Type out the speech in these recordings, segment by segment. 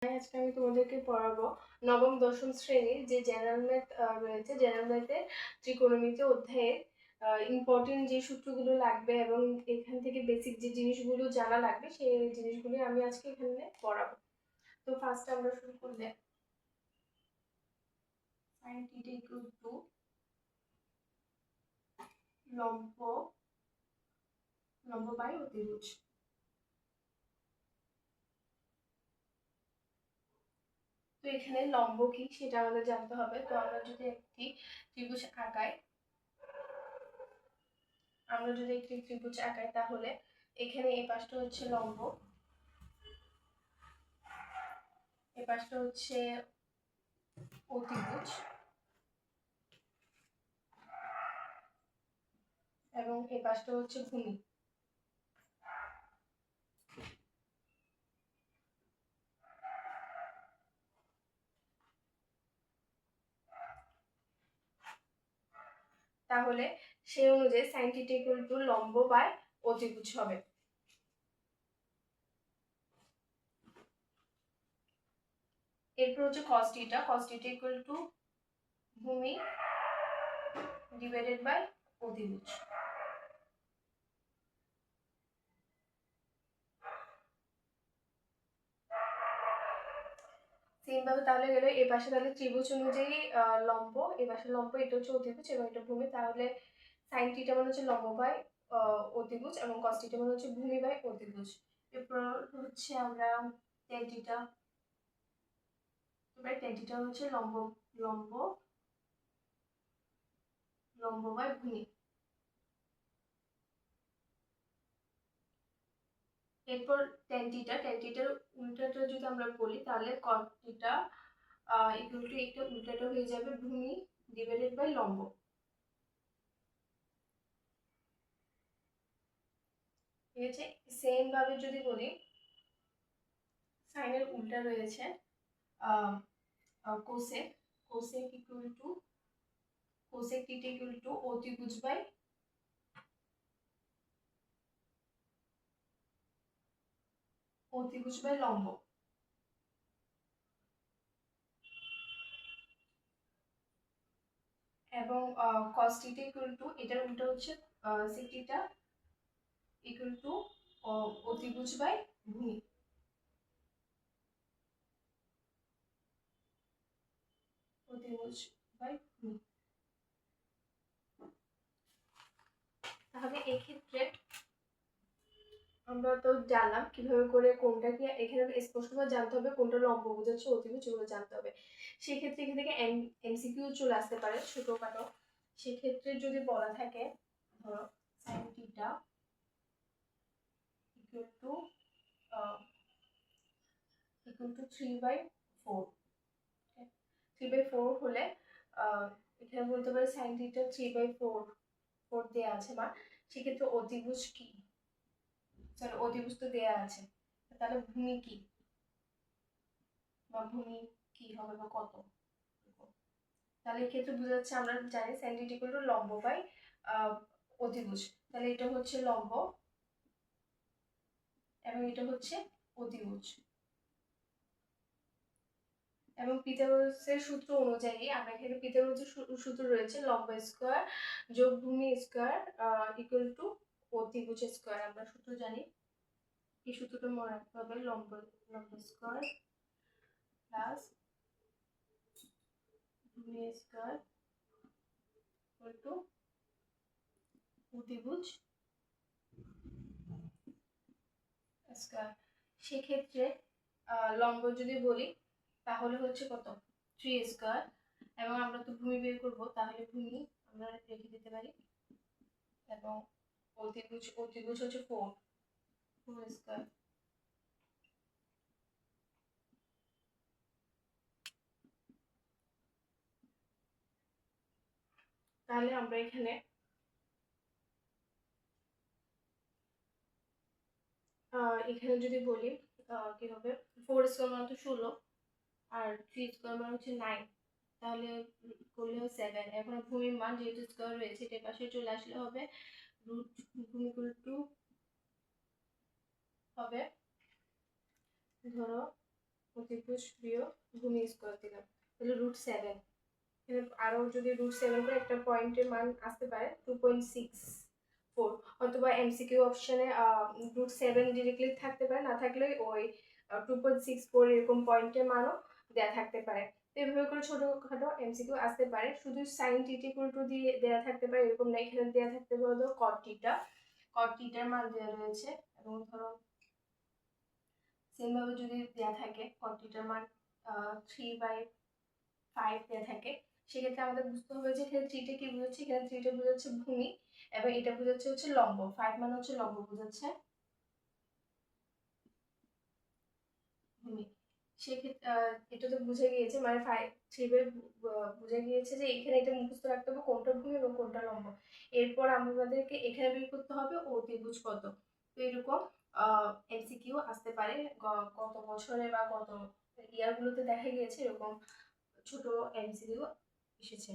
আজকে আমি তোমাদেরকে পড়াবো নবম দশম শ্রেণীর যে জেনারেল ম্যাথ রয়েছে। জেনারেল ম্যাথের ত্রিকোণমিতি অধ্যায়ে ইম্পর্টেন্ট যে সূত্রগুলো লাগবে এবং এখান থেকে বেসিক যে জিনিসগুলো জানা লাগবে সেই জিনিসগুলো আমি আজকে এখানে পড়াবো। তো ফার্স্ট আমরা শুরু করলে sin θ = লম্ব বাই অতিভুজ। তো এখানে লম্ব কি সেটা আমাদের জানতে হবে। তো আমরা যদি একটি ত্রিভুজ আঁকাই তাহলে এখানে এই পাশটা হচ্ছে লম্ব, এই পাশটা হচ্ছে অতিভুজ এবং এই পাশটা হচ্ছে ভূমি। তাহলে সেই অনুযায়ী sin θ = লম্ব বাই অতিভুজ হবে। এরপর হচ্ছে cos θ = ভূমি ডিভাইডেড বাই অতিভুজ। সেম ভাবে তাহলে গেল এই পাশে তাহলে ত্রিভুজ অনুযায়ী লম্ব, এই পাশে লম্ব, এটা হচ্ছে অতিভুজ এবং এটা ভূমি। তাহলে sin θ মানে হচ্ছে লম্ব বাই অতিভুজ এবং cos θ মানে হচ্ছে ভূমি বাই অতিভুজ। এরপর হচ্ছে আমরা tan θ, এবার tan θ হচ্ছে লম্ব বাই ভূমি। এরপর tan θ উল্টাটা যদি আমরা বলি তাহলে cos θ ইকুয়াল টু একটা উল্টাটা হয়ে যাবে ভূমি ডিভাইডেড বাই লম্ব। ঠিক আছে, সেম ভাবে যদি বলি সাইনের উল্টা রয়েছে cosec equal to cosec θ equal to অতিভুজ বাই লম্ব। এবং cos θ ইকুয়াল টু এটার উল্টা হচ্ছে sec θ ইকুয়াল টু অতিভুজ বাই ভূমি। তাহলে এক্ষেত্রে আমরা তো জানলাম কিভাবে করে কোনটা কি, এখানে স্পষ্টভাবে জানতে হবে কোনটা লম্ব বোঝাচ্ছে অতিভুজ, এগুলো জানতে হবে। সেক্ষেত্রে এখান থেকে এমসিকিউ চলে আসতে পারে ছোটখাটো। সেক্ষেত্রে যদি বলা থাকে ধরো sin θ ইকুয়াল টু 3/4, 3/4 হলে এখানে বলতে পারে sin θ 3/4 দেওয়া আছে বা সেক্ষেত্রে অতিভুজ কি, অতিভুজ তো দেওয়া আছে, তাহলে ভূমি কি হবে বা কত। তাহলে এক্ষেত্রে বোঝা যাচ্ছে আমরা জানি sin θ ইকুয়াল টু লম্ব বাই অতিভুজ। তাহলে এটা হচ্ছে লম্ব এবং এটা হচ্ছে অতিভুজ। এবং পিথাগোরাসের সূত্র অনুযায়ী আমরা এখানে পিথাগোরাসের সূত্র রয়েছে লম্ব স্কয়ার যোগ ভূমি স্কয়ার ইকুয়াল টু অতিভুজ স্কয়ার। আমরা সূত্র জানি, এই সূত্রটা মনে রাখতে হবে, লম্ব স্কয়ার প্লাস ভূমি স্কয়ার ইকুয়াল টু অতিভুজ স্কয়ার। সেক্ষেত্রে লম্ব যদি বলি তাহলে হচ্ছে কত 3 স্কয়ার, এবং আমরা তো ভূমি বের করব তাহলে ভূমি আমরা রেখে দিতে পারি, এবং অতিভুজ হচ্ছে 4 স্কয়ার। তাহলে আমরা এখানে যদি বলি কি হবে 4 স্কয়ার মানে তো 16 আর 3 স্কয়ার মানে হচ্ছে 9, তাহলে করলে 7। এখন ভূমির মান যেহেতু স্কয়ার রয়েছে এটার পাশে চলে আসলে হবে রুট ভূমি ইকুয়াল টু হবে ধরো অতিভুজ বিয়োগ ভূমি স্কোয়ার দিলাম, তাহলে √7। এখানে আরও যদি √7 করে একটা পয়েন্টের মান আসতে পারে 2.64, অথবা এমসিকিউ অপশনে √7 ডিরেক্টলি থাকতে পারে, না থাকলে ওই 2.64 এরকম পয়েন্টের মানও দেওয়া থাকতে পারে। তো এভাবে করে ছোটোখাটো এমসিকিউ আসতে পারে। শুধু সাইন টিটি = দিয়ে দেওয়া থাকতে পারে এরকম না, এখানে দেওয়া থাকতে পারে কট টিটার মান দেওয়া রয়েছে, এবং ধরো সেমভাবে যদি দেওয়া থাকে কট টিটার মান 3/5 দেওয়া থাকে, সেক্ষেত্রে আমাদের বুঝতে হবে যে এখানে 3টা কি বোঝাচ্ছে, এখানে 3টা বোঝাচ্ছে ভূমি, এবং এটা বোঝাচ্ছে হচ্ছে লম্ব। 5 মানে হচ্ছে লম্ব বোঝাচ্ছে ভূমি। সেক্ষেত্রে এটা তো বুঝে গিয়েছে, মানে 3 বুঝে গিয়েছে যে এখানে এটা মুখস্থ রাখতে হবে কোনটা ভূমি এবং কোনটা লম্ব। এরপর আমাদেরকে এখানে বের করতে হবে অতিভুজ কত। তো এরকম এমসিকিউ আসতে পারে গত বছরে বা গত ইয়ারগুলোতে দেখা গিয়েছে এরকম ছোট এমসিকিউ এসেছে,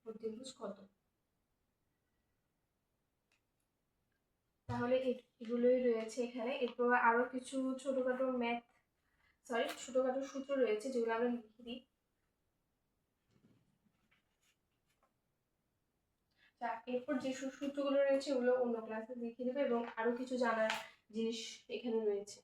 অতিভুজ কত। তাহলে এগুলোই রয়েছে এখানে। এরপর আরো কিছু ছোটখাটো সূত্র রয়েছে যেগুলো আমরা লিখে দিই। এরপর যে সূত্রগুলো রয়েছে ওগুলো অন্য ক্লাসে লিখে দেবে, এবং আরো কিছু জানার জিনিস এখানে রয়েছে।